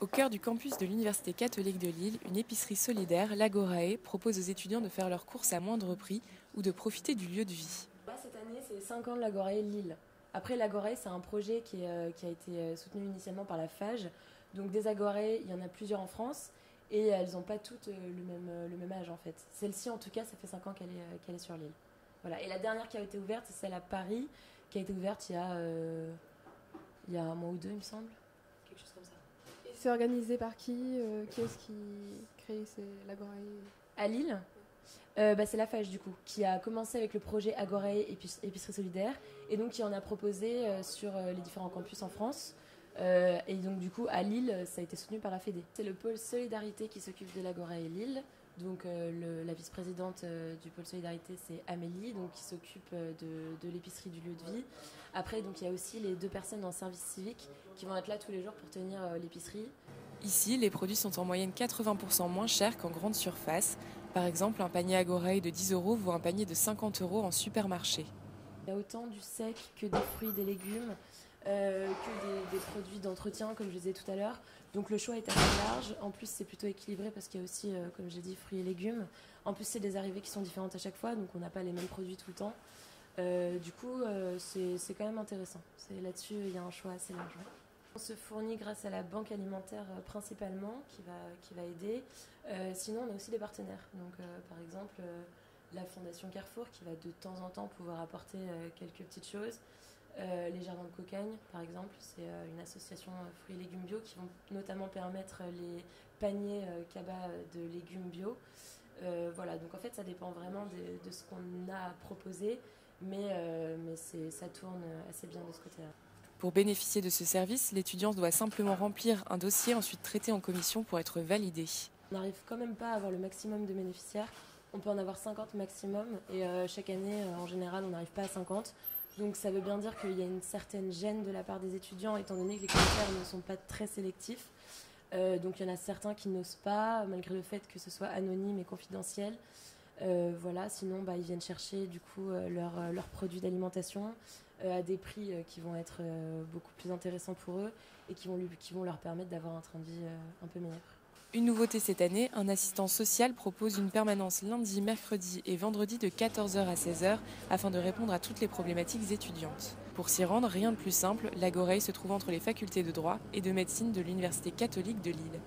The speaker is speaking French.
Au cœur du campus de l'Université catholique de Lille, une épicerie solidaire, l'Agorae, propose aux étudiants de faire leurs courses à moindre prix ou de profiter du lieu de vie. Là, cette année, c'est 5 ans de l'Agorae Lille. Après, l'Agorae, c'est un projet qui a été soutenu initialement par la FAGE. Donc des Agorae, il y en a plusieurs en France et elles n'ont pas toutes le même âge en fait. Celle-ci, en tout cas, ça fait 5 ans qu'elle est sur Lille. Voilà. Et la dernière qui a été ouverte, c'est celle à Paris, qui a été ouverte il y a un mois ou deux, il me semble. Quelque chose comme ça. Et c'est organisé par qui? Qui est-ce qui crée l'Agorae? À Lille, c'est la FAGE du coup, qui a commencé avec le projet Agorae Épicerie Solidaire et donc qui en a proposé sur les différents campus en France. Et donc du coup à Lille, ça a été soutenu par la Fédé. C'est le pôle Solidarité qui s'occupe de l'Agorae Lille. Donc la vice-présidente du pôle Solidarité, c'est Amélie, donc qui s'occupe de l'épicerie du lieu de vie. Après, donc il y a aussi les 2 personnes en service civique qui vont être là tous les jours pour tenir l'épicerie. Ici, les produits sont en moyenne 80% moins chers qu'en grande surface. Par exemple, un panier Agorae de 10 € vaut un panier de 50 € en supermarché. Il y a autant du sec que des fruits, des légumes, que des produits d'entretien, comme je disais tout à l'heure. Donc le choix est assez large. En plus, c'est plutôt équilibré parce qu'il y a aussi, comme j'ai dit, fruits et légumes. En plus, c'est des arrivées qui sont différentes à chaque fois, donc on n'a pas les mêmes produits tout le temps. Du coup, c'est quand même intéressant. Là-dessus, il y a un choix assez large. Ouais. On se fournit grâce à la banque alimentaire principalement, qui va aider. Sinon, on a aussi des partenaires. Donc, par exemple, la Fondation Carrefour, qui va de temps en temps pouvoir apporter quelques petites choses. Les Jardins de Cocagne, par exemple, c'est une association fruits et légumes bio qui vont notamment permettre les paniers cabas de légumes bio. Voilà, donc en fait, ça dépend vraiment de ce qu'on a à proposer, mais ça tourne assez bien de ce côté-là. Pour bénéficier de ce service, l'étudiant doit simplement remplir un dossier ensuite traité en commission pour être validé. On n'arrive quand même pas à avoir le maximum de bénéficiaires. On peut en avoir 50 maximum et chaque année, en général, on n'arrive pas à 50. Donc ça veut bien dire qu'il y a une certaine gêne de la part des étudiants, étant donné que les critères ne sont pas très sélectifs. Donc il y en a certains qui n'osent pas, malgré le fait que ce soit anonyme et confidentiel. Voilà, sinon ils viennent chercher du coup leurs produits d'alimentation à des prix qui vont être beaucoup plus intéressants pour eux et qui vont leur permettre d'avoir un train de vie un peu meilleur. Une nouveauté cette année, un assistant social propose une permanence lundi, mercredi et vendredi de 14 h à 16 h afin de répondre à toutes les problématiques étudiantes. Pour s'y rendre, rien de plus simple, l'Agorae se trouve entre les facultés de droit et de médecine de l'Université catholique de Lille.